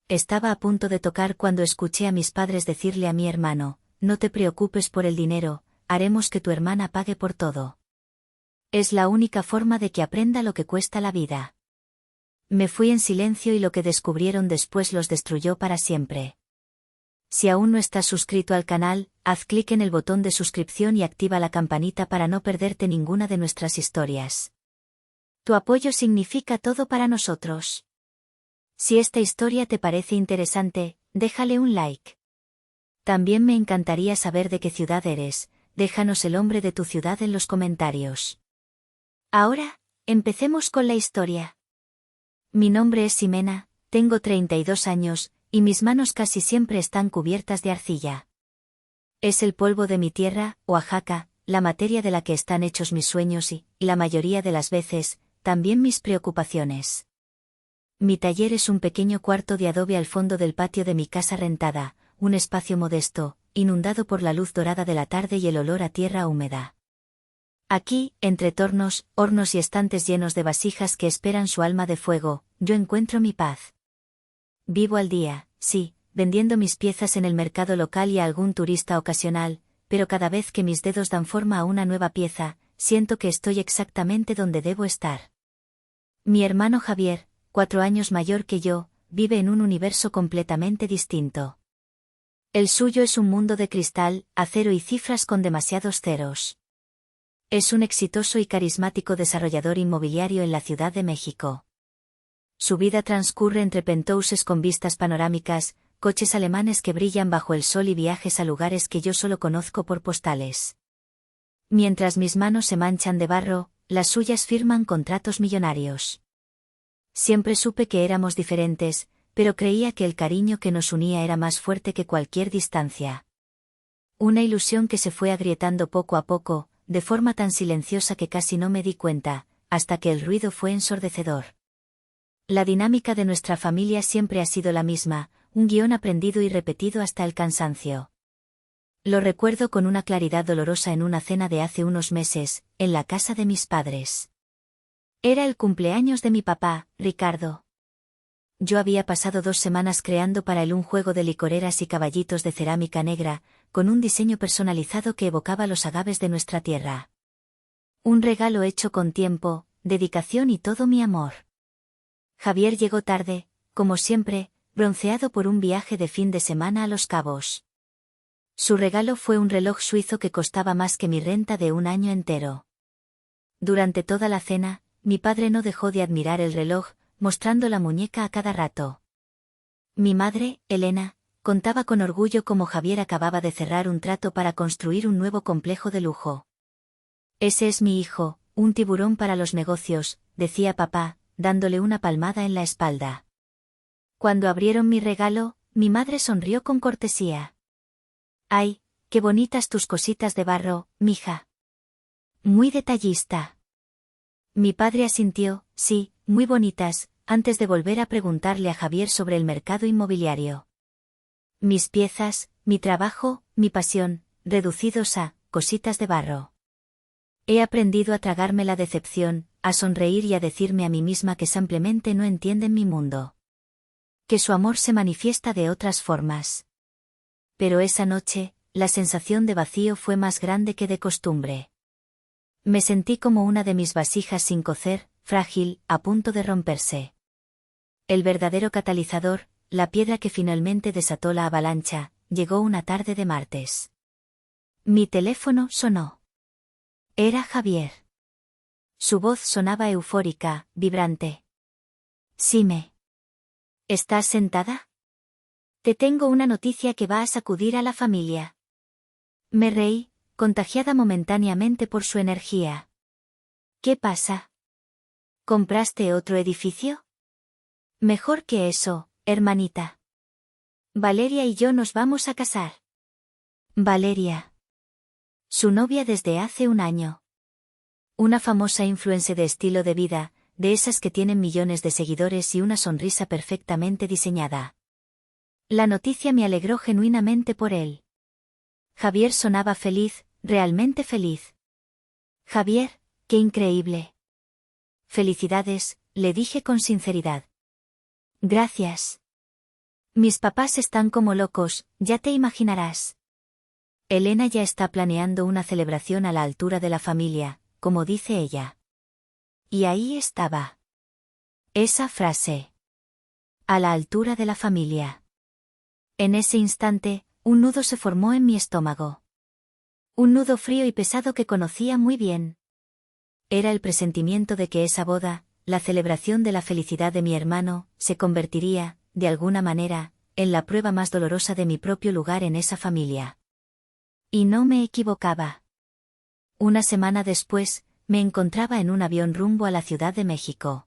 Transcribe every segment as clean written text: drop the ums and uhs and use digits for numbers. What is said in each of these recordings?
Estaba a punto de tocar cuando escuché a mis padres decirle a mi hermano: no te preocupes por el dinero, haremos que tu hermana pague por todo. Es la única forma de que aprenda lo que cuesta la vida. Me fui en silencio y lo que descubrieron después los destruyó para siempre. Si aún no estás suscrito al canal, haz clic en el botón de suscripción y activa la campanita para no perderte ninguna de nuestras historias. Tu apoyo significa todo para nosotros. Si esta historia te parece interesante, déjale un like. También me encantaría saber de qué ciudad eres, déjanos el nombre de tu ciudad en los comentarios. Ahora, empecemos con la historia. Mi nombre es Ximena, tengo 32 años, y mis manos casi siempre están cubiertas de arcilla. Es el polvo de mi tierra, Oaxaca, la materia de la que están hechos mis sueños y, la mayoría de las veces, también mis preocupaciones. Mi taller es un pequeño cuarto de adobe al fondo del patio de mi casa rentada, un espacio modesto, inundado por la luz dorada de la tarde y el olor a tierra húmeda. Aquí, entre tornos, hornos y estantes llenos de vasijas que esperan su alma de fuego, yo encuentro mi paz. Vivo al día, sí, vendiendo mis piezas en el mercado local y a algún turista ocasional, pero cada vez que mis dedos dan forma a una nueva pieza, siento que estoy exactamente donde debo estar. Mi hermano Javier, 4 años mayor que yo, vive en un universo completamente distinto. El suyo es un mundo de cristal, acero y cifras con demasiados ceros. Es un exitoso y carismático desarrollador inmobiliario en la Ciudad de México. Su vida transcurre entre penthouses con vistas panorámicas, coches alemanes que brillan bajo el sol y viajes a lugares que yo solo conozco por postales. Mientras mis manos se manchan de barro, las suyas firman contratos millonarios. Siempre supe que éramos diferentes, pero creía que el cariño que nos unía era más fuerte que cualquier distancia. Una ilusión que se fue agrietando poco a poco, de forma tan silenciosa que casi no me di cuenta, hasta que el ruido fue ensordecedor. La dinámica de nuestra familia siempre ha sido la misma, un guión aprendido y repetido hasta el cansancio. Lo recuerdo con una claridad dolorosa en una cena de hace unos meses, en la casa de mis padres. Era el cumpleaños de mi papá, Ricardo. Yo había pasado 2 semanas creando para él un juego de licoreras y caballitos de cerámica negra, con un diseño personalizado que evocaba los agaves de nuestra tierra. Un regalo hecho con tiempo, dedicación y todo mi amor. Javier llegó tarde, como siempre, bronceado por un viaje de fin de semana a Los Cabos. Su regalo fue un reloj suizo que costaba más que mi renta de un año entero. Durante toda la cena, mi padre no dejó de admirar el reloj, mostrando la muñeca a cada rato. Mi madre, Elena, contaba con orgullo cómo Javier acababa de cerrar un trato para construir un nuevo complejo de lujo. Ese es mi hijo, un tiburón para los negocios, decía papá, dándole una palmada en la espalda. Cuando abrieron mi regalo, mi madre sonrió con cortesía. ¡Ay, qué bonitas tus cositas de barro, mija! Muy detallista. Mi padre asintió, sí, muy bonitas, antes de volver a preguntarle a Javier sobre el mercado inmobiliario. Mis piezas, mi trabajo, mi pasión, reducidos a cositas de barro. He aprendido a tragarme la decepción, a sonreír y a decirme a mí misma que simplemente no entienden mi mundo. Que su amor se manifiesta de otras formas. Pero esa noche, la sensación de vacío fue más grande que de costumbre. Me sentí como una de mis vasijas sin cocer, frágil, a punto de romperse. El verdadero catalizador, la piedra que finalmente desató la avalancha, llegó una tarde de martes. Mi teléfono sonó. Era Javier. Su voz sonaba eufórica, vibrante. Xime. ¿Estás sentada? Te tengo una noticia que va a sacudir a la familia. Me reí, contagiada momentáneamente por su energía. ¿Qué pasa? ¿Compraste otro edificio? Mejor que eso, hermanita. Valeria y yo nos vamos a casar. Valeria. Su novia desde hace un año. Una famosa influencer de estilo de vida, de esas que tienen millones de seguidores y una sonrisa perfectamente diseñada. La noticia me alegró genuinamente por él. Javier sonaba feliz, realmente feliz. Javier, qué increíble. Felicidades, le dije con sinceridad. Gracias. Mis papás están como locos, ya te imaginarás. Elena ya está planeando una celebración a la altura de la familia, como dice ella. Y ahí estaba. Esa frase. A la altura de la familia. En ese instante, un nudo se formó en mi estómago. Un nudo frío y pesado que conocía muy bien. Era el presentimiento de que esa boda, la celebración de la felicidad de mi hermano, se convertiría, de alguna manera, en la prueba más dolorosa de mi propio lugar en esa familia. Y no me equivocaba. Una semana después, me encontraba en un avión rumbo a la Ciudad de México.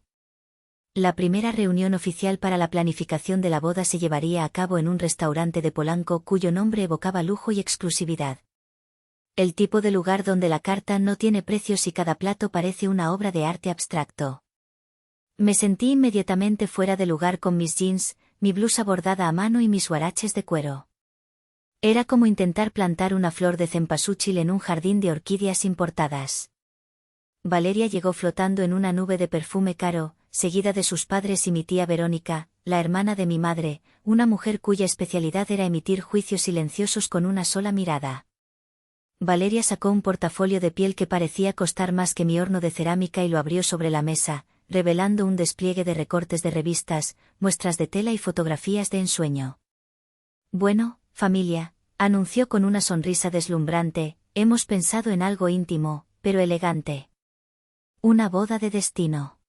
La primera reunión oficial para la planificación de la boda se llevaría a cabo en un restaurante de Polanco cuyo nombre evocaba lujo y exclusividad. El tipo de lugar donde la carta no tiene precios y cada plato parece una obra de arte abstracto. Me sentí inmediatamente fuera de lugar con mis jeans, mi blusa bordada a mano y mis huaraches de cuero. Era como intentar plantar una flor de cempasúchil en un jardín de orquídeas importadas. Valeria llegó flotando en una nube de perfume caro, seguida de sus padres y mi tía Verónica, la hermana de mi madre, una mujer cuya especialidad era emitir juicios silenciosos con una sola mirada. Valeria sacó un portafolio de piel que parecía costar más que mi horno de cerámica y lo abrió sobre la mesa, revelando un despliegue de recortes de revistas, muestras de tela y fotografías de ensueño. Bueno, familia, anunció con una sonrisa deslumbrante, hemos pensado en algo íntimo, pero elegante. Una boda de destino.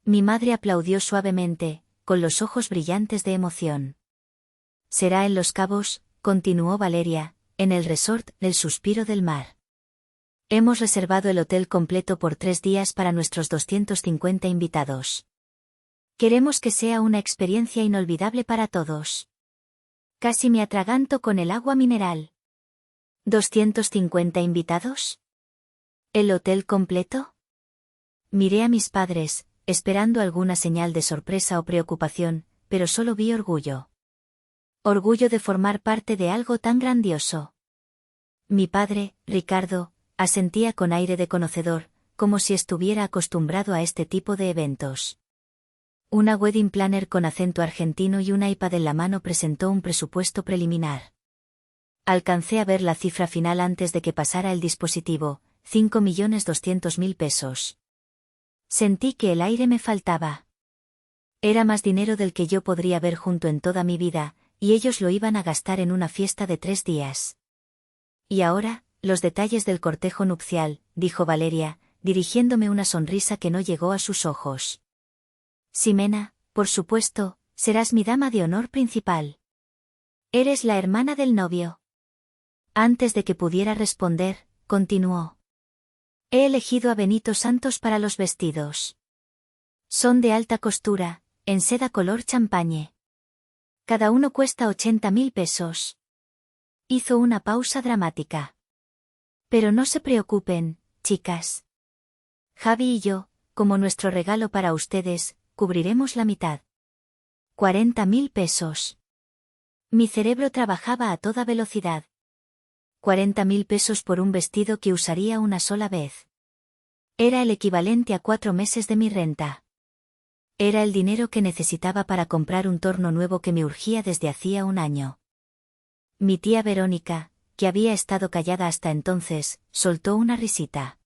Mi madre aplaudió suavemente, con los ojos brillantes de emoción. Será en Los Cabos, continuó Valeria, en el resort del Suspiro del Mar. Hemos reservado el hotel completo por 3 días para nuestros 250 invitados. Queremos que sea una experiencia inolvidable para todos. Casi me atraganto con el agua mineral. ¿250 invitados? ¿El hotel completo? Miré a mis padres, esperando alguna señal de sorpresa o preocupación, pero solo vi orgullo. Orgullo de formar parte de algo tan grandioso. Mi padre, Ricardo, asentía con aire de conocedor, como si estuviera acostumbrado a este tipo de eventos. Una wedding planner con acento argentino y un iPad en la mano presentó un presupuesto preliminar. Alcancé a ver la cifra final antes de que pasara el dispositivo, 5.200.000 pesos. Sentí que el aire me faltaba. Era más dinero del que yo podría ver junto en toda mi vida, y ellos lo iban a gastar en una fiesta de 3 días. Y ahora, los detalles del cortejo nupcial, dijo Valeria, dirigiéndome una sonrisa que no llegó a sus ojos. Ximena, por supuesto, serás mi dama de honor principal. Eres la hermana del novio. Antes de que pudiera responder, continuó. He elegido a Benito Santos para los vestidos. Son de alta costura, en seda color champañe. Cada uno cuesta 80.000 pesos. Hizo una pausa dramática. Pero no se preocupen, chicas. Javi y yo, como nuestro regalo para ustedes, cubriremos la mitad. 40.000 pesos. Mi cerebro trabajaba a toda velocidad. 40.000 pesos por un vestido que usaría una sola vez. Era el equivalente a 4 meses de mi renta. Era el dinero que necesitaba para comprar un torno nuevo que me urgía desde hacía un año. Mi tía Verónica, que había estado callada hasta entonces, soltó una risita.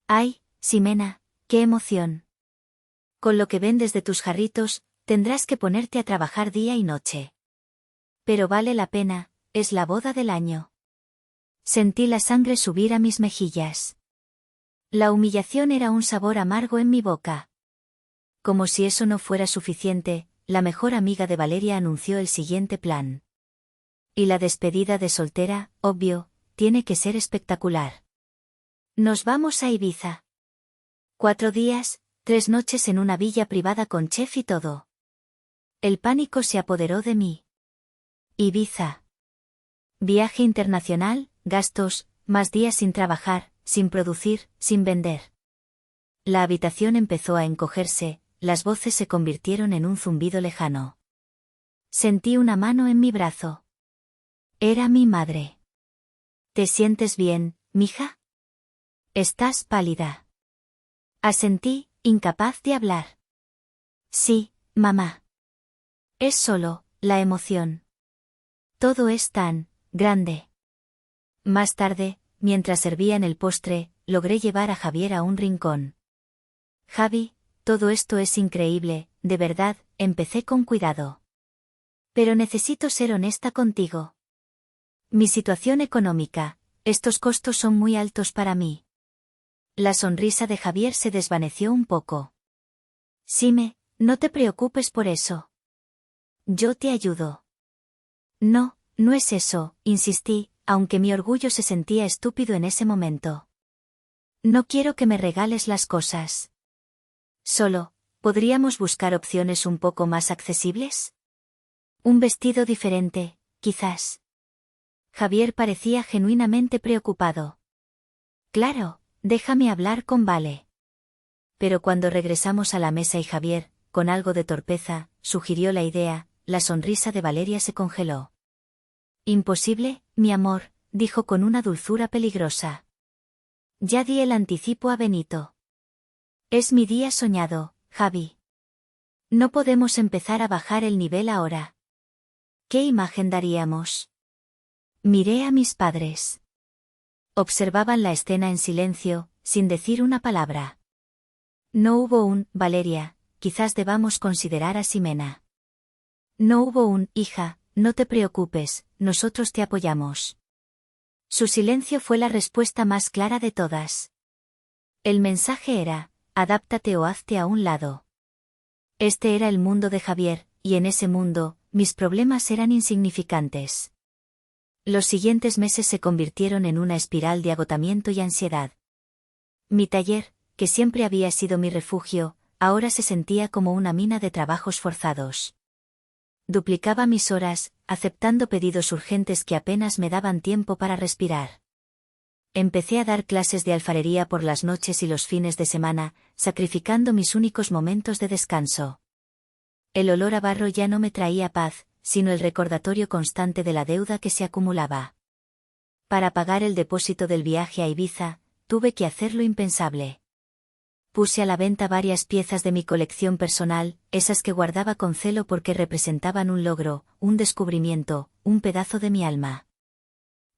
¡Ay, Ximena, qué emoción! Con lo que vendes de tus jarritos, tendrás que ponerte a trabajar día y noche. Pero vale la pena, es la boda del año. Sentí la sangre subir a mis mejillas. La humillación era un sabor amargo en mi boca. Como si eso no fuera suficiente, la mejor amiga de Valeria anunció el siguiente plan. Y la despedida de soltera, obvio, tiene que ser espectacular. Nos vamos a Ibiza. 4 días, 3 noches en una villa privada con chef y todo. El pánico se apoderó de mí. Ibiza. Viaje internacional, gastos, más días sin trabajar, sin producir, sin vender. La habitación empezó a encogerse, las voces se convirtieron en un zumbido lejano. Sentí una mano en mi brazo. Era mi madre. ¿Te sientes bien, mija? Estás pálida. Asentí, incapaz de hablar. Sí, mamá. Es solo la emoción. Todo es tan grande. Más tarde, mientras servían el postre, logré llevar a Javier a un rincón. Javi, todo esto es increíble, de verdad, empecé con cuidado. Pero necesito ser honesta contigo. Mi situación económica, estos costos son muy altos para mí. La sonrisa de Javier se desvaneció un poco. Sime, no te preocupes por eso. Yo te ayudo. No, no es eso, insistí, aunque mi orgullo se sentía estúpido en ese momento. No quiero que me regales las cosas. Solo, ¿podríamos buscar opciones un poco más accesibles? Un vestido diferente, quizás. Javier parecía genuinamente preocupado. Claro, déjame hablar con Vale. Pero cuando regresamos a la mesa y Javier, con algo de torpeza, sugirió la idea, la sonrisa de Valeria se congeló. Imposible, mi amor, dijo con una dulzura peligrosa. Ya di el anticipo a Benito. Es mi día soñado, Javi. No podemos empezar a bajar el nivel ahora. ¿Qué imagen daríamos? Miré a mis padres. Observaban la escena en silencio, sin decir una palabra. No hubo un, Valeria, quizás debamos considerar a Ximena. No hubo un, hija, no te preocupes, nosotros te apoyamos. Su silencio fue la respuesta más clara de todas. El mensaje era, adáptate o hazte a un lado. Este era el mundo de Javier, y en ese mundo, mis problemas eran insignificantes. Los siguientes meses se convirtieron en una espiral de agotamiento y ansiedad. Mi taller, que siempre había sido mi refugio, ahora se sentía como una mina de trabajos forzados. Duplicaba mis horas, aceptando pedidos urgentes que apenas me daban tiempo para respirar. Empecé a dar clases de alfarería por las noches y los fines de semana, sacrificando mis únicos momentos de descanso. El olor a barro ya no me traía paz, sino el recordatorio constante de la deuda que se acumulaba. Para pagar el depósito del viaje a Ibiza, tuve que hacer lo impensable. Puse a la venta varias piezas de mi colección personal, esas que guardaba con celo porque representaban un logro, un descubrimiento, un pedazo de mi alma.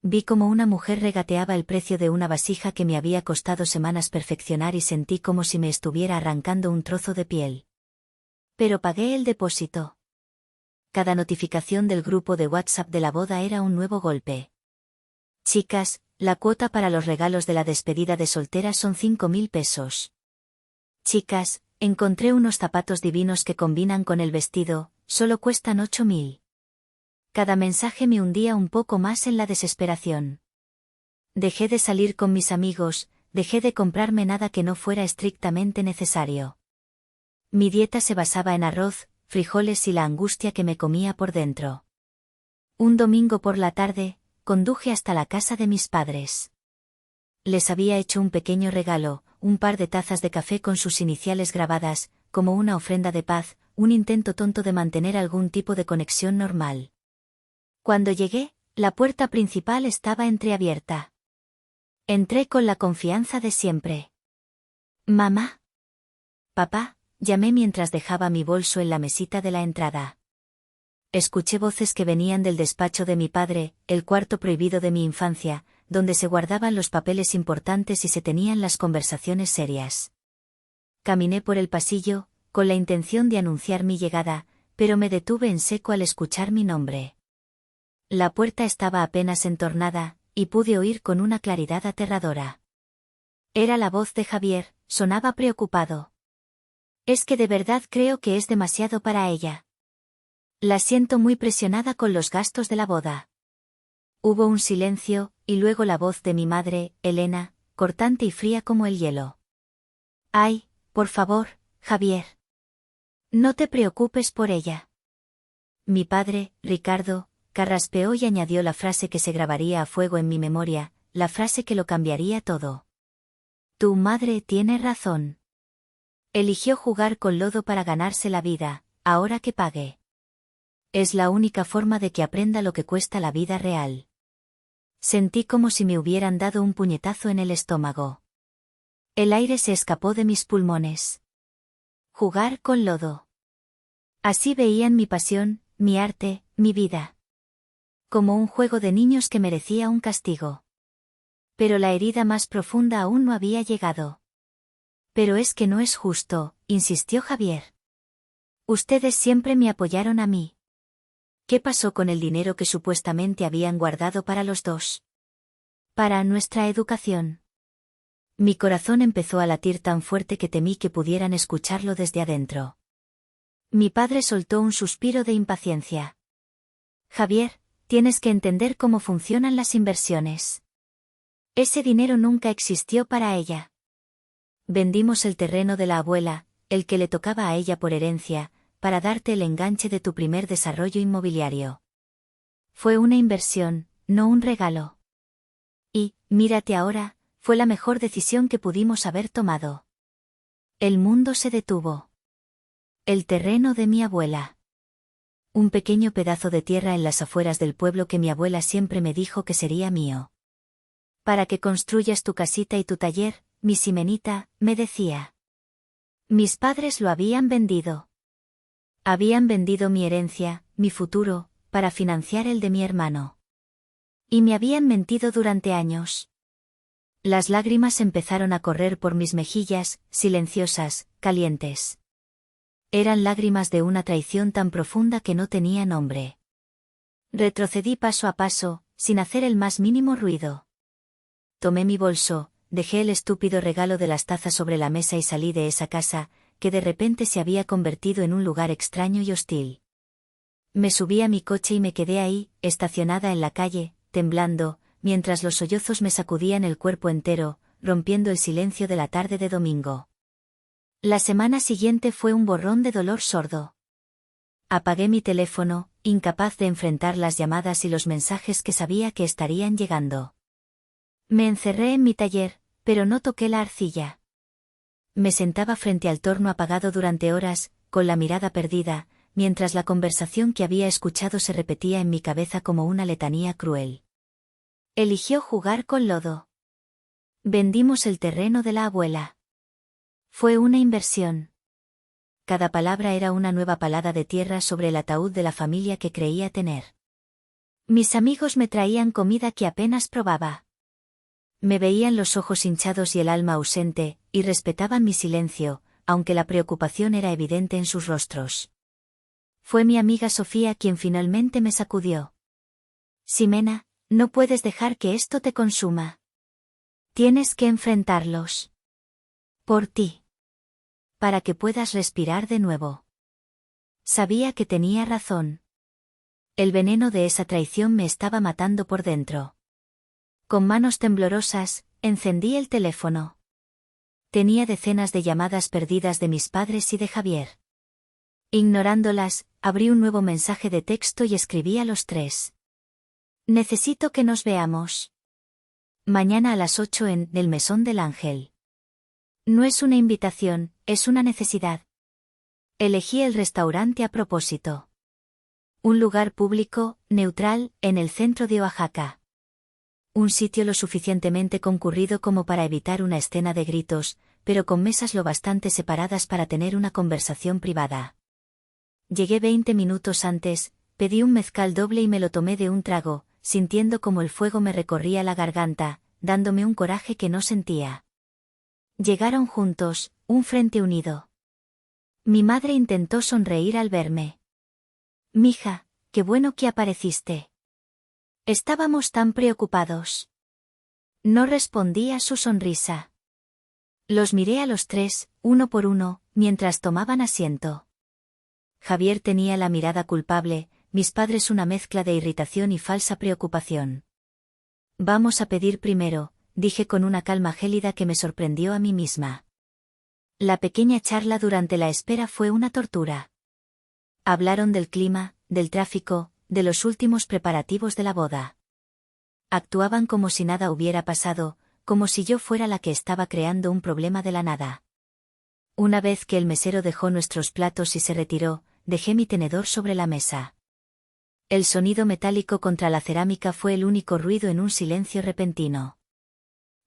Vi como una mujer regateaba el precio de una vasija que me había costado semanas perfeccionar y sentí como si me estuviera arrancando un trozo de piel. Pero pagué el depósito. Cada notificación del grupo de WhatsApp de la boda era un nuevo golpe. Chicas, la cuota para los regalos de la despedida de soltera son 5.000 pesos. Chicas, encontré unos zapatos divinos que combinan con el vestido, solo cuestan 8.000. Cada mensaje me hundía un poco más en la desesperación. Dejé de salir con mis amigos, dejé de comprarme nada que no fuera estrictamente necesario. Mi dieta se basaba en arroz, frijoles y la angustia que me comía por dentro. Un domingo por la tarde, conduje hasta la casa de mis padres. Les había hecho un pequeño regalo, un par de tazas de café con sus iniciales grabadas, como una ofrenda de paz, un intento tonto de mantener algún tipo de conexión normal. Cuando llegué, la puerta principal estaba entreabierta. Entré con la confianza de siempre. «Mamá». «Papá», llamé mientras dejaba mi bolso en la mesita de la entrada. Escuché voces que venían del despacho de mi padre, el cuarto prohibido de mi infancia, donde se guardaban los papeles importantes y se tenían las conversaciones serias. Caminé por el pasillo, con la intención de anunciar mi llegada, pero me detuve en seco al escuchar mi nombre. La puerta estaba apenas entornada, y pude oír con una claridad aterradora. Era la voz de Javier, sonaba preocupado. «Es que de verdad creo que es demasiado para ella. La siento muy presionada con los gastos de la boda». Hubo un silencio, y luego la voz de mi madre, Elena, cortante y fría como el hielo. «Ay, por favor, Javier. No te preocupes por ella». Mi padre, Ricardo, carraspeó y añadió la frase que se grabaría a fuego en mi memoria, la frase que lo cambiaría todo. «Tu madre tiene razón. Eligió jugar con lodo para ganarse la vida, ahora que pague. Es la única forma de que aprenda lo que cuesta la vida real». Sentí como si me hubieran dado un puñetazo en el estómago. El aire se escapó de mis pulmones. Jugar con lodo. Así veían mi pasión, mi arte, mi vida. Como un juego de niños que merecía un castigo. Pero la herida más profunda aún no había llegado. Pero es que no es justo, insistió Javier. Ustedes siempre me apoyaron a mí. ¿Qué pasó con el dinero que supuestamente habían guardado para los dos? Para nuestra educación. Mi corazón empezó a latir tan fuerte que temí que pudieran escucharlo desde adentro. Mi padre soltó un suspiro de impaciencia. Javier, tienes que entender cómo funcionan las inversiones. Ese dinero nunca existió para ella. Vendimos el terreno de la abuela, el que le tocaba a ella por herencia, para darte el enganche de tu primer desarrollo inmobiliario. Fue una inversión, no un regalo. Y, mírate ahora, fue la mejor decisión que pudimos haber tomado. El mundo se detuvo. El terreno de mi abuela. Un pequeño pedazo de tierra en las afueras del pueblo que mi abuela siempre me dijo que sería mío. Para que construyas tu casita y tu taller, mi Simenita, me decía. Mis padres lo habían vendido. Habían vendido mi herencia, mi futuro, para financiar el de mi hermano. Y me habían mentido durante años. Las lágrimas empezaron a correr por mis mejillas, silenciosas, calientes. Eran lágrimas de una traición tan profunda que no tenía nombre. Retrocedí paso a paso, sin hacer el más mínimo ruido. Tomé mi bolso, dejé el estúpido regalo de las tazas sobre la mesa y salí de esa casa, que de repente se había convertido en un lugar extraño y hostil. Me subí a mi coche y me quedé ahí, estacionada en la calle, temblando, mientras los sollozos me sacudían el cuerpo entero, rompiendo el silencio de la tarde de domingo. La semana siguiente fue un borrón de dolor sordo. Apagué mi teléfono, incapaz de enfrentar las llamadas y los mensajes que sabía que estarían llegando. Me encerré en mi taller, pero no toqué la arcilla. Me sentaba frente al torno apagado durante horas, con la mirada perdida, mientras la conversación que había escuchado se repetía en mi cabeza como una letanía cruel. Eligió jugar con lodo. Vendimos el terreno de la abuela. Fue una inversión. Cada palabra era una nueva palada de tierra sobre el ataúd de la familia que creía tener. Mis amigos me traían comida que apenas probaba. Me veían los ojos hinchados y el alma ausente, y respetaban mi silencio, aunque la preocupación era evidente en sus rostros. Fue mi amiga Sofía quien finalmente me sacudió. Ximena, no puedes dejar que esto te consuma. Tienes que enfrentarlos. Por ti. Para que puedas respirar de nuevo. Sabía que tenía razón. El veneno de esa traición me estaba matando por dentro. Con manos temblorosas, encendí el teléfono. Tenía decenas de llamadas perdidas de mis padres y de Javier. Ignorándolas, abrí un nuevo mensaje de texto y escribí a los tres. Necesito que nos veamos. Mañana a las 8 en el Mesón del Ángel. No es una invitación, es una necesidad. Elegí el restaurante a propósito. Un lugar público, neutral, en el centro de Oaxaca. Un sitio lo suficientemente concurrido como para evitar una escena de gritos, pero con mesas lo bastante separadas para tener una conversación privada. Llegué 20 minutos antes, pedí un mezcal doble y me lo tomé de un trago, sintiendo como el fuego me recorría la garganta, dándome un coraje que no sentía. Llegaron juntos, un frente unido. Mi madre intentó sonreír al verme. Mija, qué bueno que apareciste. Estábamos tan preocupados. No respondí a su sonrisa. Los miré a los tres, uno por uno, mientras tomaban asiento. Javier tenía la mirada culpable, mis padres una mezcla de irritación y falsa preocupación. Vamos a pedir primero, dije con una calma gélida que me sorprendió a mí misma. La pequeña charla durante la espera fue una tortura. Hablaron del clima, del tráfico, de los últimos preparativos de la boda. Actuaban como si nada hubiera pasado, como si yo fuera la que estaba creando un problema de la nada. Una vez que el mesero dejó nuestros platos y se retiró, dejé mi tenedor sobre la mesa. El sonido metálico contra la cerámica fue el único ruido en un silencio repentino.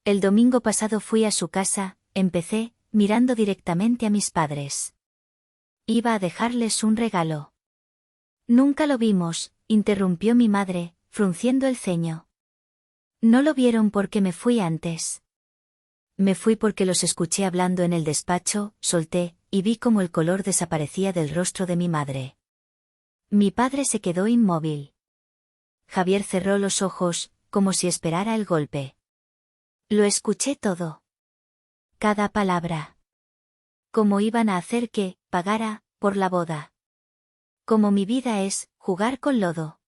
El domingo pasado fui a su casa, empecé, mirando directamente a mis padres. Iba a dejarles un regalo. Nunca lo vimos, interrumpió mi madre, frunciendo el ceño. No lo vieron porque me fui antes. Me fui porque los escuché hablando en el despacho, solté, y vi cómo el color desaparecía del rostro de mi madre. Mi padre se quedó inmóvil. Javier cerró los ojos, como si esperara el golpe. Lo escuché todo. Cada palabra. Cómo iban a hacer que pagara por la boda. Cómo mi vida es jugar con lodo.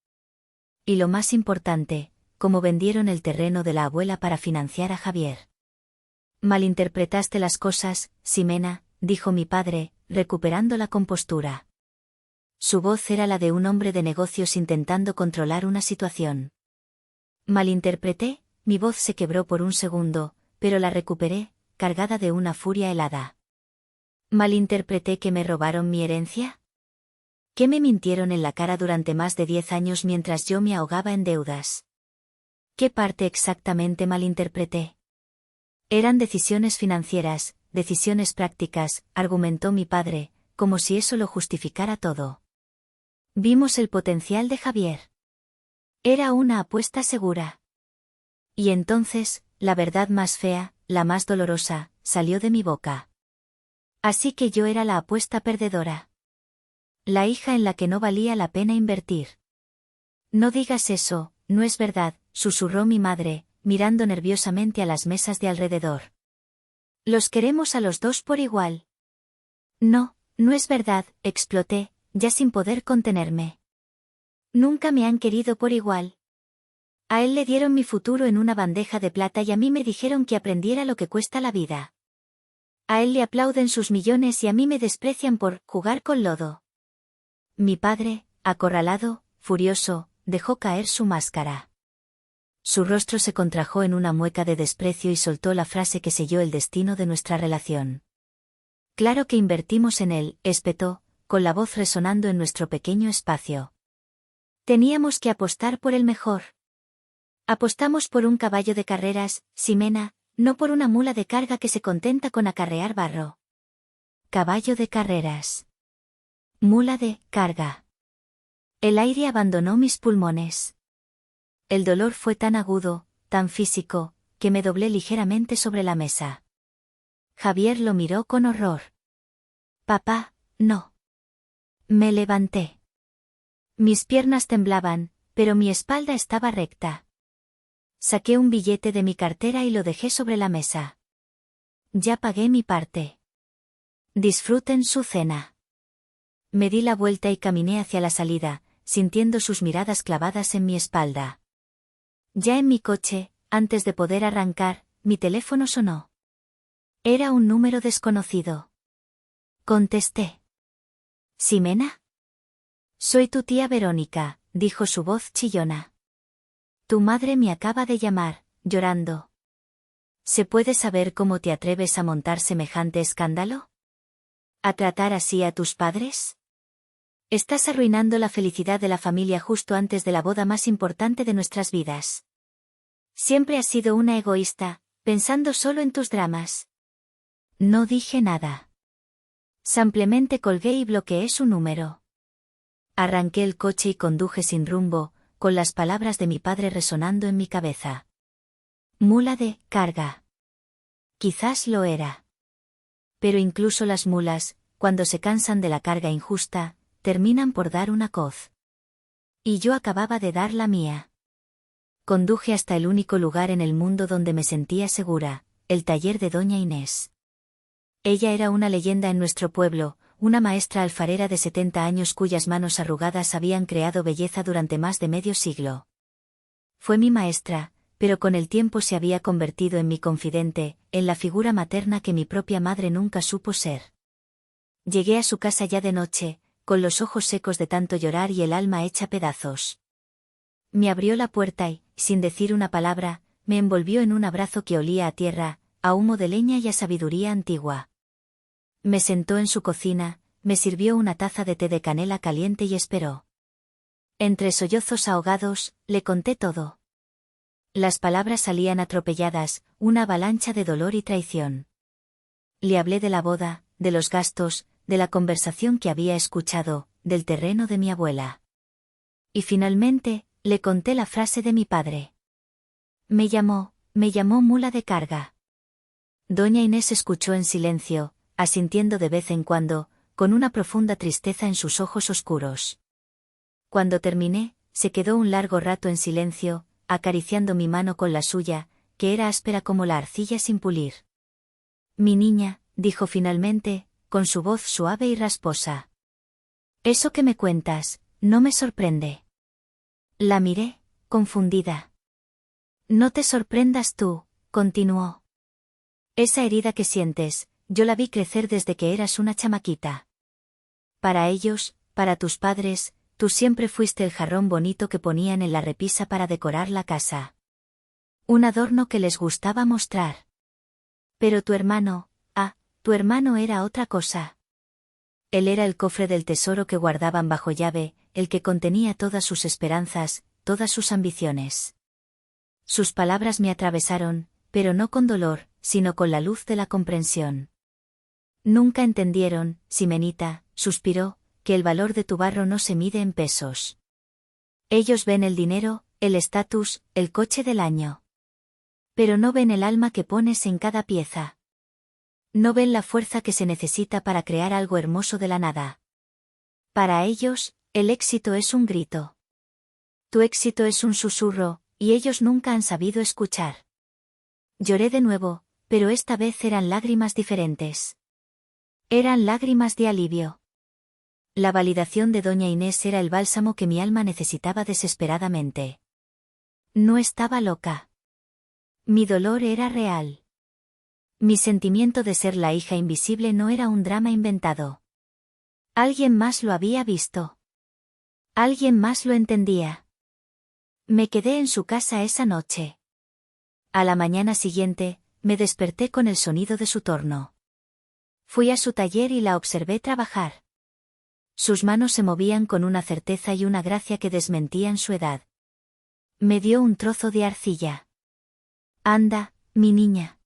Y lo más importante, cómo vendieron el terreno de la abuela para financiar a Javier. Malinterpretaste las cosas, Ximena, dijo mi padre, recuperando la compostura. Su voz era la de un hombre de negocios intentando controlar una situación. Malinterpreté, mi voz se quebró por un segundo, pero la recuperé, cargada de una furia helada. ¿Malinterpreté que me robaron mi herencia? ¿Que me mintieron en la cara durante más de 10 años mientras yo me ahogaba en deudas? ¿Qué parte exactamente malinterpreté? Eran decisiones financieras, decisiones prácticas, argumentó mi padre, como si eso lo justificara todo. Vimos el potencial de Javier. Era una apuesta segura. Y entonces, la verdad más fea, la más dolorosa, salió de mi boca. Así que yo era la apuesta perdedora. La hija en la que no valía la pena invertir. No digas eso, no es verdad, susurró mi madre, mirando nerviosamente a las mesas de alrededor. Los queremos a los dos por igual. No, no es verdad, exploté, ya sin poder contenerme. Nunca me han querido por igual. A él le dieron mi futuro en una bandeja de plata y a mí me dijeron que aprendiera lo que cuesta la vida. A él le aplauden sus millones y a mí me desprecian por jugar con lodo. Mi padre, acorralado, furioso, dejó caer su máscara. Su rostro se contrajo en una mueca de desprecio y soltó la frase que selló el destino de nuestra relación. Claro que invertimos en él, espetó, con la voz resonando en nuestro pequeño espacio. Teníamos que apostar por el mejor. Apostamos por un caballo de carreras, Ximena, no por una mula de carga que se contenta con acarrear barro. Caballo de carreras. Mula de carga. El aire abandonó mis pulmones. El dolor fue tan agudo, tan físico, que me doblé ligeramente sobre la mesa. Javier lo miró con horror. Papá, no. Me levanté. Mis piernas temblaban, pero mi espalda estaba recta. Saqué un billete de mi cartera y lo dejé sobre la mesa. Ya pagué mi parte. Disfruten su cena. Me di la vuelta y caminé hacia la salida, sintiendo sus miradas clavadas en mi espalda. Ya en mi coche, antes de poder arrancar, mi teléfono sonó. Era un número desconocido. Contesté. ¿Ximena? Soy tu tía Verónica, dijo su voz chillona. Tu madre me acaba de llamar, llorando. ¿Se puede saber cómo te atreves a montar semejante escándalo? ¿A tratar así a tus padres? Estás arruinando la felicidad de la familia justo antes de la boda más importante de nuestras vidas. Siempre has sido una egoísta, pensando solo en tus dramas. No dije nada. Simplemente colgué y bloqueé su número. Arranqué el coche y conduje sin rumbo, con las palabras de mi padre resonando en mi cabeza. Mula de carga. Quizás lo era. Pero incluso las mulas, cuando se cansan de la carga injusta, terminan por dar una coz. Y yo acababa de dar la mía. Conduje hasta el único lugar en el mundo donde me sentía segura, el taller de doña Inés. Ella era una leyenda en nuestro pueblo, una maestra alfarera de 70 años cuyas manos arrugadas habían creado belleza durante más de medio siglo. Fue mi maestra, pero con el tiempo se había convertido en mi confidente, en la figura materna que mi propia madre nunca supo ser. Llegué a su casa ya de noche, con los ojos secos de tanto llorar y el alma hecha pedazos. Me abrió la puerta y, sin decir una palabra, me envolvió en un abrazo que olía a tierra, a humo de leña y a sabiduría antigua. Me sentó en su cocina, me sirvió una taza de té de canela caliente y esperó. Entre sollozos ahogados, le conté todo. Las palabras salían atropelladas, una avalancha de dolor y traición. Le hablé de la boda, de los gastos, de la conversación que había escuchado, del terreno de mi abuela. Y finalmente, le conté la frase de mi padre. Me llamó mula de carga. Doña Inés escuchó en silencio, asintiendo de vez en cuando, con una profunda tristeza en sus ojos oscuros. Cuando terminé, se quedó un largo rato en silencio, acariciando mi mano con la suya, que era áspera como la arcilla sin pulir. Mi niña, dijo finalmente, con su voz suave y rasposa. Eso que me cuentas, no me sorprende. La miré, confundida. No te sorprendas tú, continuó. Esa herida que sientes, yo la vi crecer desde que eras una chamaquita. Para ellos, para tus padres, tú siempre fuiste el jarrón bonito que ponían en la repisa para decorar la casa. Un adorno que les gustaba mostrar. Pero tu hermano era otra cosa. Él era el cofre del tesoro que guardaban bajo llave, el que contenía todas sus esperanzas, todas sus ambiciones. Sus palabras me atravesaron, pero no con dolor, sino con la luz de la comprensión. Nunca entendieron, Simenita, suspiró, que el valor de tu barro no se mide en pesos. Ellos ven el dinero, el estatus, el coche del año. Pero no ven el alma que pones en cada pieza. No ven la fuerza que se necesita para crear algo hermoso de la nada. Para ellos, el éxito es un grito. Tu éxito es un susurro, y ellos nunca han sabido escuchar. Lloré de nuevo, pero esta vez eran lágrimas diferentes. Eran lágrimas de alivio. La validación de doña Inés era el bálsamo que mi alma necesitaba desesperadamente. No estaba loca. Mi dolor era real. Mi sentimiento de ser la hija invisible no era un drama inventado. Alguien más lo había visto. Alguien más lo entendía. Me quedé en su casa esa noche. A la mañana siguiente, me desperté con el sonido de su torno. Fui a su taller y la observé trabajar. Sus manos se movían con una certeza y una gracia que desmentían su edad. Me dio un trozo de arcilla. Anda, mi niña.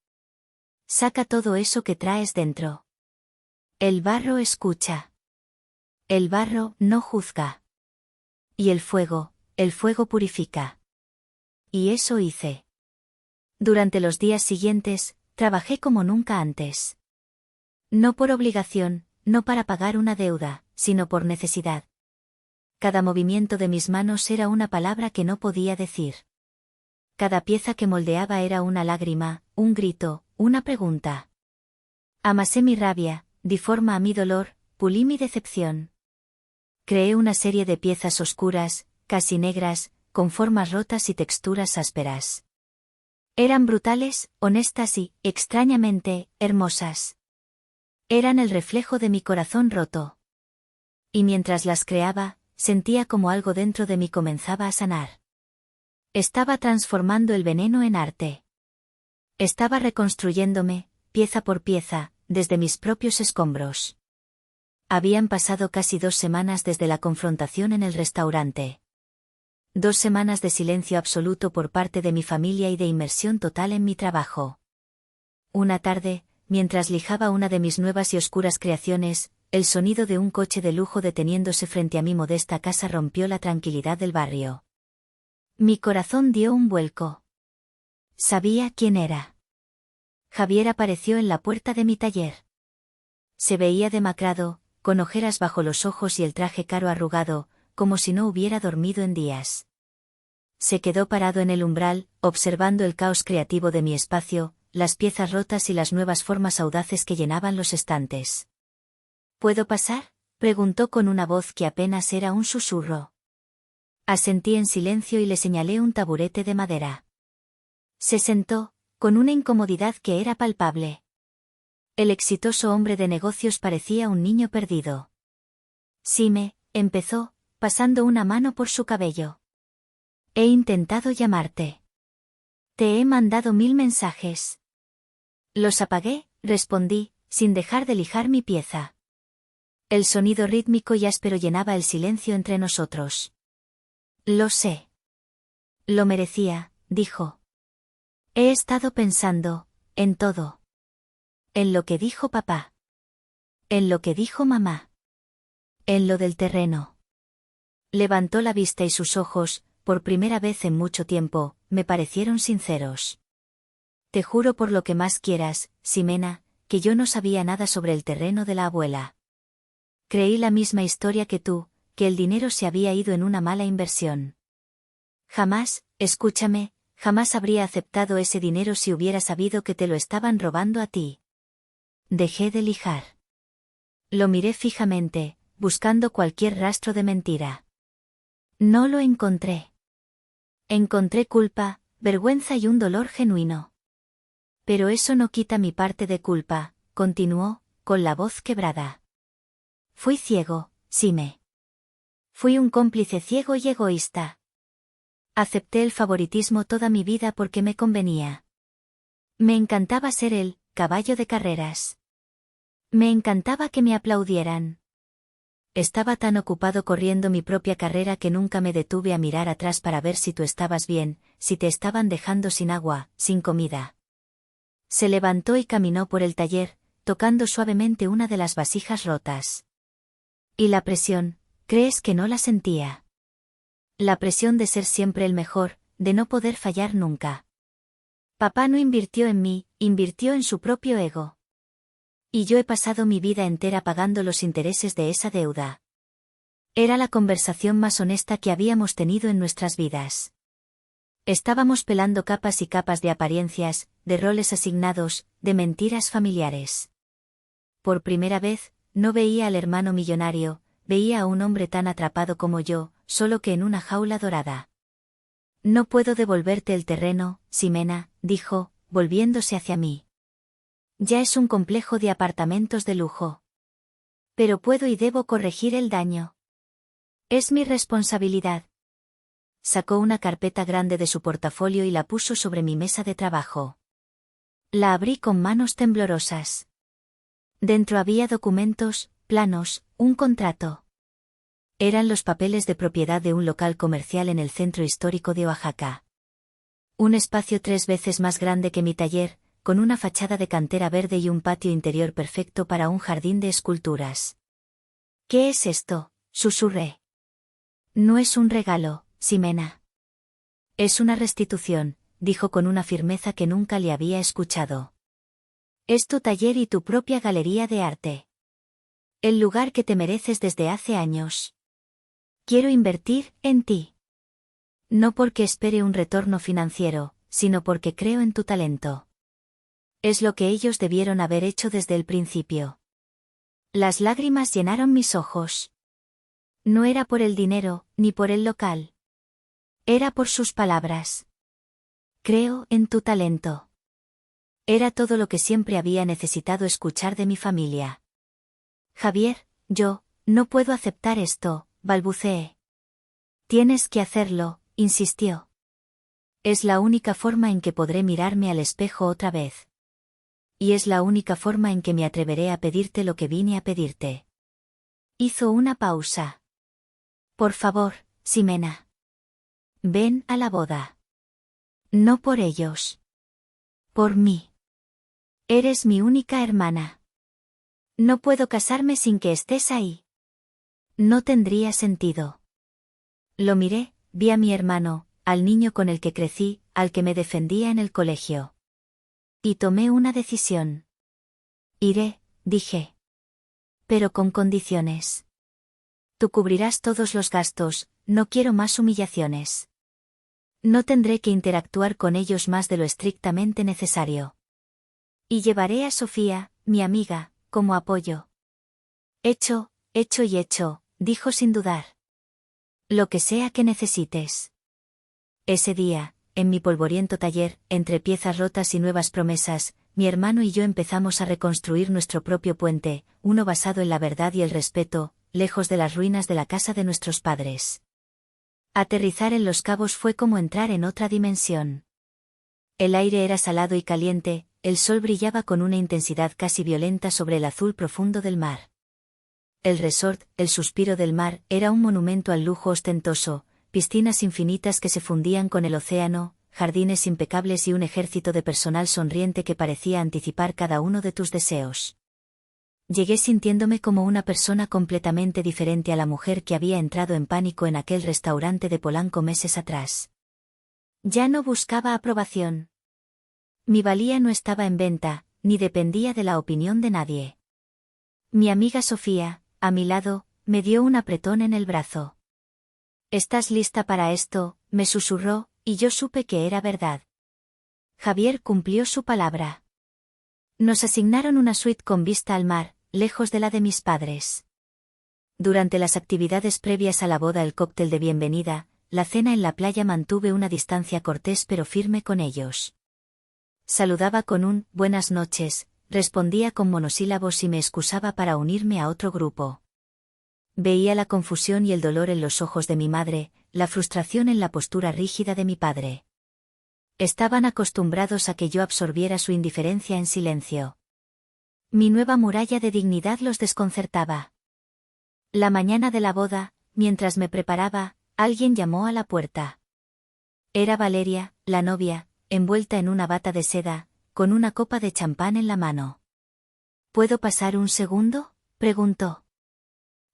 Saca todo eso que traes dentro. El barro escucha. El barro no juzga. Y el fuego purifica. Y eso hice. Durante los días siguientes, trabajé como nunca antes. No por obligación, no para pagar una deuda, sino por necesidad. Cada movimiento de mis manos era una palabra que no podía decir. Cada pieza que moldeaba era una lágrima, un grito, una pregunta. Amasé mi rabia, di forma a mi dolor, pulí mi decepción. Creé una serie de piezas oscuras, casi negras, con formas rotas y texturas ásperas. Eran brutales, honestas y, extrañamente, hermosas. Eran el reflejo de mi corazón roto. Y mientras las creaba, sentía como algo dentro de mí comenzaba a sanar. Estaba transformando el veneno en arte. Estaba reconstruyéndome, pieza por pieza, desde mis propios escombros. Habían pasado casi 2 semanas desde la confrontación en el restaurante. 2 semanas de silencio absoluto por parte de mi familia y de inmersión total en mi trabajo. Una tarde, mientras lijaba una de mis nuevas y oscuras creaciones, el sonido de un coche de lujo deteniéndose frente a mi modesta casa rompió la tranquilidad del barrio. Mi corazón dio un vuelco. Sabía quién era. Javier apareció en la puerta de mi taller. Se veía demacrado, con ojeras bajo los ojos y el traje caro arrugado, como si no hubiera dormido en días. Se quedó parado en el umbral, observando el caos creativo de mi espacio, las piezas rotas y las nuevas formas audaces que llenaban los estantes. ¿Puedo pasar?, preguntó con una voz que apenas era un susurro. Asentí en silencio y le señalé un taburete de madera. Se sentó, con una incomodidad que era palpable. El exitoso hombre de negocios parecía un niño perdido. Sime, empezó, pasando una mano por su cabello. He intentado llamarte. Te he mandado 1000 mensajes. Los apagué, respondí, sin dejar de lijar mi pieza. El sonido rítmico y áspero llenaba el silencio entre nosotros. Lo sé. Lo merecía, dijo. He estado pensando, en todo. En lo que dijo papá. En lo que dijo mamá. En lo del terreno. Levantó la vista y sus ojos, por primera vez en mucho tiempo, me parecieron sinceros. Te juro por lo que más quieras, Ximena, que yo no sabía nada sobre el terreno de la abuela. Creí la misma historia que tú, que el dinero se había ido en una mala inversión. Jamás, escúchame, jamás habría aceptado ese dinero si hubiera sabido que te lo estaban robando a ti. Dejé de lijar. Lo miré fijamente, buscando cualquier rastro de mentira. No lo encontré. Encontré culpa, vergüenza y un dolor genuino. Pero eso no quita mi parte de culpa, continuó, con la voz quebrada. Fui ciego, Xime. Fui un cómplice ciego y egoísta. Acepté el favoritismo toda mi vida porque me convenía. Me encantaba ser el caballo de carreras. Me encantaba que me aplaudieran. Estaba tan ocupado corriendo mi propia carrera que nunca me detuve a mirar atrás para ver si tú estabas bien, si te estaban dejando sin agua, sin comida. Se levantó y caminó por el taller, tocando suavemente una de las vasijas rotas. ¿Y la presión? ¿Crees que no la sentía? La presión de ser siempre el mejor, de no poder fallar nunca. Papá no invirtió en mí, invirtió en su propio ego. Y yo he pasado mi vida entera pagando los intereses de esa deuda. Era la conversación más honesta que habíamos tenido en nuestras vidas. Estábamos pelando capas y capas de apariencias, de roles asignados, de mentiras familiares. Por primera vez, no veía al hermano millonario, veía a un hombre tan atrapado como yo, solo que en una jaula dorada. No puedo devolverte el terreno, Ximena, dijo, volviéndose hacia mí. Ya es un complejo de apartamentos de lujo. Pero puedo y debo corregir el daño. Es mi responsabilidad. Sacó una carpeta grande de su portafolio y la puso sobre mi mesa de trabajo. La abrí con manos temblorosas. Dentro había documentos, planos, un contrato. Eran los papeles de propiedad de un local comercial en el centro histórico de Oaxaca. Un espacio 3 veces más grande que mi taller, con una fachada de cantera verde y un patio interior perfecto para un jardín de esculturas. ¿Qué es esto?, susurré. No es un regalo, Ximena. Es una restitución, dijo con una firmeza que nunca le había escuchado. Es tu taller y tu propia galería de arte. El lugar que te mereces desde hace años. Quiero invertir en ti. No porque espere un retorno financiero, sino porque creo en tu talento. Es lo que ellos debieron haber hecho desde el principio. Las lágrimas llenaron mis ojos. No era por el dinero, ni por el local. Era por sus palabras. Creo en tu talento. Era todo lo que siempre había necesitado escuchar de mi familia. Javier, yo, no puedo aceptar esto, balbuceé. Tienes que hacerlo, insistió. Es la única forma en que podré mirarme al espejo otra vez. Y es la única forma en que me atreveré a pedirte lo que vine a pedirte. Hizo una pausa. Por favor, Ximena. Ven a la boda. No por ellos. Por mí. Eres mi única hermana. No puedo casarme sin que estés ahí. No tendría sentido. Lo miré, vi a mi hermano, al niño con el que crecí, al que me defendía en el colegio. Y tomé una decisión. Iré, dije. Pero con condiciones. Tú cubrirás todos los gastos, no quiero más humillaciones. No tendré que interactuar con ellos más de lo estrictamente necesario. Y llevaré a Sofía, mi amiga, como apoyo. Hecho y hecho, dijo sin dudar. Lo que sea que necesites. Ese día, en mi polvoriento taller, entre piezas rotas y nuevas promesas, mi hermano y yo empezamos a reconstruir nuestro propio puente, uno basado en la verdad y el respeto, lejos de las ruinas de la casa de nuestros padres. Aterrizar en Los Cabos fue como entrar en otra dimensión. El aire era salado y caliente, el sol brillaba con una intensidad casi violenta sobre el azul profundo del mar. El resort, el suspiro del mar, era un monumento al lujo ostentoso, piscinas infinitas que se fundían con el océano, jardines impecables y un ejército de personal sonriente que parecía anticipar cada uno de tus deseos. Llegué sintiéndome como una persona completamente diferente a la mujer que había entrado en pánico en aquel restaurante de Polanco meses atrás. Ya no buscaba aprobación. Mi valía no estaba en venta, ni dependía de la opinión de nadie. Mi amiga Sofía, a mi lado, me dio un apretón en el brazo. «¿Estás lista para esto?», me susurró, y yo supe que era verdad. Javier cumplió su palabra. Nos asignaron una suite con vista al mar, lejos de la de mis padres. Durante las actividades previas a la boda, el cóctel de bienvenida, la cena en la playa, mantuve una distancia cortés pero firme con ellos. Saludaba con un «buenas noches», respondía con monosílabos y me excusaba para unirme a otro grupo. Veía la confusión y el dolor en los ojos de mi madre, la frustración en la postura rígida de mi padre. Estaban acostumbrados a que yo absorbiera su indiferencia en silencio. Mi nueva muralla de dignidad los desconcertaba. La mañana de la boda, mientras me preparaba, alguien llamó a la puerta. Era Valeria, la novia, envuelta en una bata de seda, con una copa de champán en la mano. «¿Puedo pasar un segundo?», preguntó.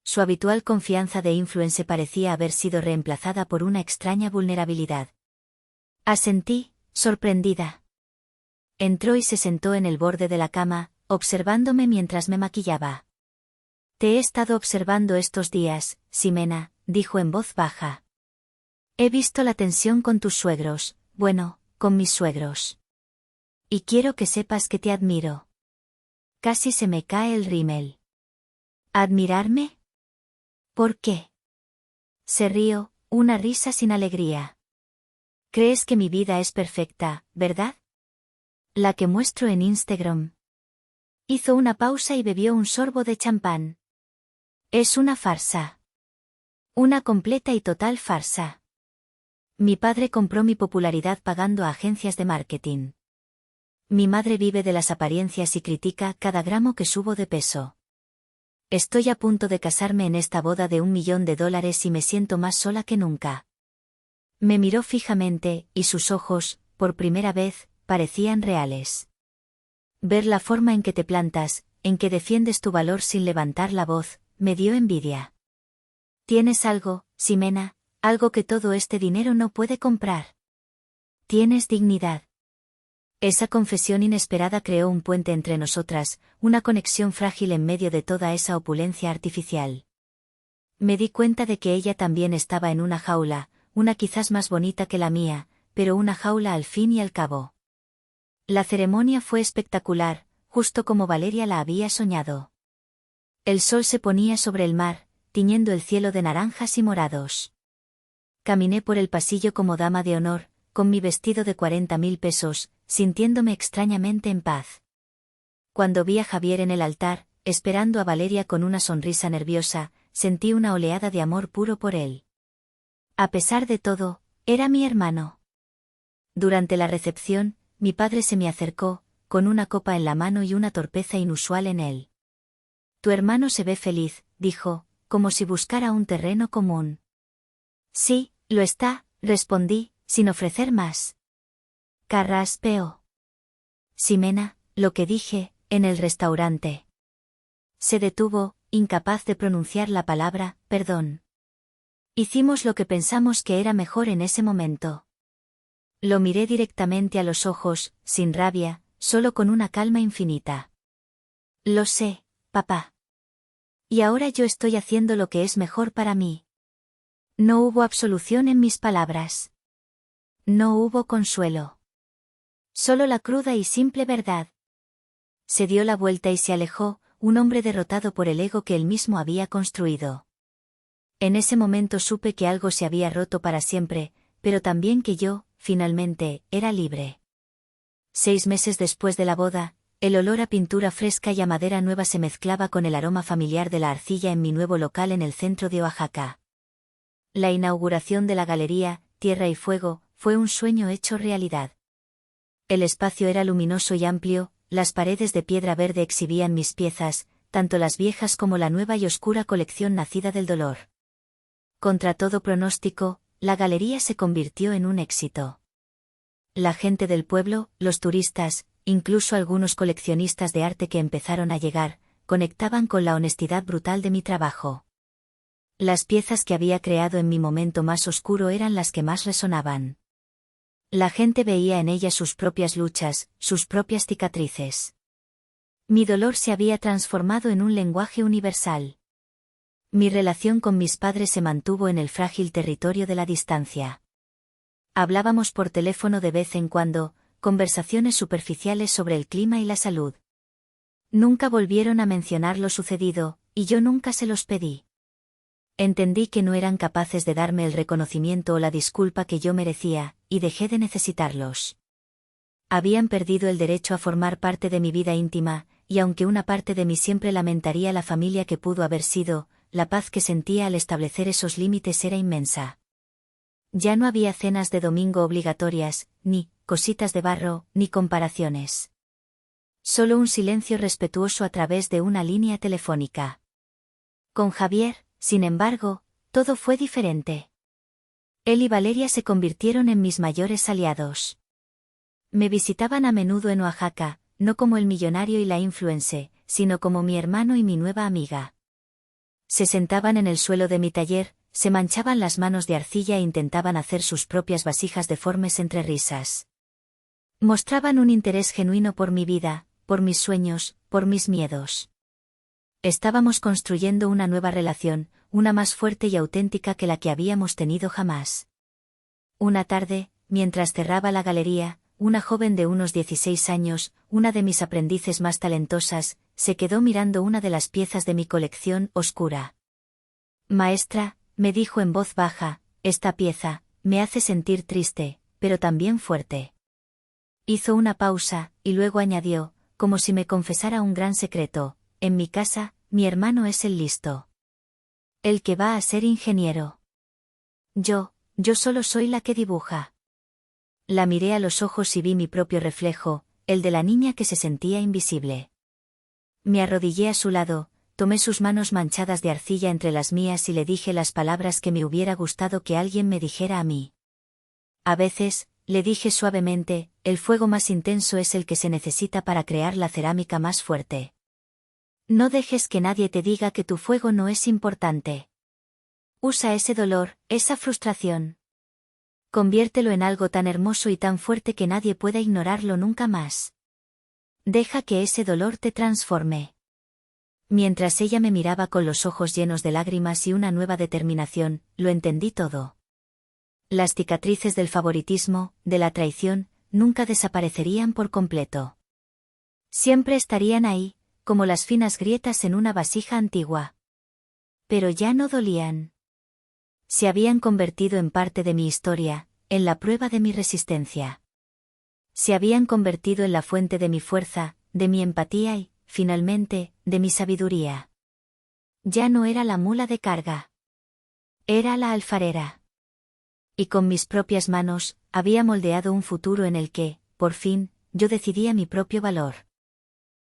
Su habitual confianza de influencer parecía haber sido reemplazada por una extraña vulnerabilidad. Asentí, sorprendida. Entró y se sentó en el borde de la cama, observándome mientras me maquillaba. «Te he estado observando estos días, Ximena», dijo en voz baja. «He visto la tensión con tus suegros, bueno, con mis suegros. Y quiero que sepas que te admiro». Casi se me cae el rímel. ¿Admirarme? ¿Por qué? Se rió, una risa sin alegría. «Crees que mi vida es perfecta, ¿verdad? La que muestro en Instagram». Hizo una pausa y bebió un sorbo de champán. «Es una farsa. Una completa y total farsa. Mi padre compró mi popularidad pagando a agencias de marketing. Mi madre vive de las apariencias y critica cada gramo que subo de peso. Estoy a punto de casarme en esta boda de $1 millón y me siento más sola que nunca». Me miró fijamente, y sus ojos, por primera vez, parecían reales. Ver la forma en que te plantas, en que defiendes tu valor sin levantar la voz, me dio envidia. «Tienes algo, Ximena, algo que todo este dinero no puede comprar. Tienes dignidad». Esa confesión inesperada creó un puente entre nosotras, una conexión frágil en medio de toda esa opulencia artificial. Me di cuenta de que ella también estaba en una jaula, una quizás más bonita que la mía, pero una jaula al fin y al cabo. La ceremonia fue espectacular, justo como Valeria la había soñado. El sol se ponía sobre el mar, tiñendo el cielo de naranjas y morados. Caminé por el pasillo como dama de honor, con mi vestido de 40.000 pesos, sintiéndome extrañamente en paz. Cuando vi a Javier en el altar, esperando a Valeria con una sonrisa nerviosa, sentí una oleada de amor puro por él. A pesar de todo, era mi hermano. Durante la recepción, mi padre se me acercó, con una copa en la mano y una torpeza inusual en él. «Tu hermano se ve feliz», dijo, como si buscara un terreno común. «Sí, lo está», respondí, sin ofrecer más. Carraspeó. «Ximena, lo que dije, en el restaurante». Se detuvo, incapaz de pronunciar la palabra «perdón». Hicimos lo que pensamos que era mejor en ese momento. Lo miré directamente a los ojos, sin rabia, solo con una calma infinita. «Lo sé, papá. Y ahora yo estoy haciendo lo que es mejor para mí». No hubo absolución en mis palabras. No hubo consuelo. Solo la cruda y simple verdad. Se dio la vuelta y se alejó, un hombre derrotado por el ego que él mismo había construido. En ese momento supe que algo se había roto para siempre, pero también que yo, finalmente, era libre. 6 meses después de la boda, el olor a pintura fresca y a madera nueva se mezclaba con el aroma familiar de la arcilla en mi nuevo local en el centro de Oaxaca. La inauguración de la galería, Tierra y Fuego, fue un sueño hecho realidad. El espacio era luminoso y amplio, las paredes de piedra verde exhibían mis piezas, tanto las viejas como la nueva y oscura colección nacida del dolor. Contra todo pronóstico, la galería se convirtió en un éxito. La gente del pueblo, los turistas, incluso algunos coleccionistas de arte que empezaron a llegar, conectaban con la honestidad brutal de mi trabajo. Las piezas que había creado en mi momento más oscuro eran las que más resonaban. La gente veía en ellas sus propias luchas, sus propias cicatrices. Mi dolor se había transformado en un lenguaje universal. Mi relación con mis padres se mantuvo en el frágil territorio de la distancia. Hablábamos por teléfono de vez en cuando, conversaciones superficiales sobre el clima y la salud. Nunca volvieron a mencionar lo sucedido, y yo nunca se los pedí. Entendí que no eran capaces de darme el reconocimiento o la disculpa que yo merecía, y dejé de necesitarlos. Habían perdido el derecho a formar parte de mi vida íntima, y aunque una parte de mí siempre lamentaría la familia que pudo haber sido, la paz que sentía al establecer esos límites era inmensa. Ya no había cenas de domingo obligatorias, ni cositas de barro, ni comparaciones. Solo un silencio respetuoso a través de una línea telefónica. Con Javier, sin embargo, todo fue diferente. Él y Valeria se convirtieron en mis mayores aliados. Me visitaban a menudo en Oaxaca, no como el millonario y la influencer, sino como mi hermano y mi nueva amiga. Se sentaban en el suelo de mi taller, se manchaban las manos de arcilla e intentaban hacer sus propias vasijas deformes entre risas. Mostraban un interés genuino por mi vida, por mis sueños, por mis miedos. Estábamos construyendo una nueva relación, una más fuerte y auténtica que la que habíamos tenido jamás. Una tarde, mientras cerraba la galería, una joven de unos 16 años, una de mis aprendices más talentosas, se quedó mirando una de las piezas de mi colección oscura. Maestra, me dijo en voz baja, esta pieza, me hace sentir triste, pero también fuerte. Hizo una pausa, y luego añadió, como si me confesara un gran secreto, en mi casa, mi hermano es el listo. El que va a ser ingeniero. Yo solo soy la que dibuja. La miré a los ojos y vi mi propio reflejo, el de la niña que se sentía invisible. Me arrodillé a su lado, tomé sus manos manchadas de arcilla entre las mías y le dije las palabras que me hubiera gustado que alguien me dijera a mí. A veces, le dije suavemente, el fuego más intenso es el que se necesita para crear la cerámica más fuerte. No dejes que nadie te diga que tu fuego no es importante. Usa ese dolor, esa frustración. Conviértelo en algo tan hermoso y tan fuerte que nadie pueda ignorarlo nunca más. Deja que ese dolor te transforme. Mientras ella me miraba con los ojos llenos de lágrimas y una nueva determinación, lo entendí todo. Las cicatrices del favoritismo, de la traición, nunca desaparecerían por completo. Siempre estarían ahí, como las finas grietas en una vasija antigua. Pero ya no dolían. Se habían convertido en parte de mi historia, en la prueba de mi resistencia. Se habían convertido en la fuente de mi fuerza, de mi empatía y, finalmente, de mi sabiduría. Ya no era la mula de carga. Era la alfarera. Y con mis propias manos, había moldeado un futuro en el que, por fin, yo decidía mi propio valor.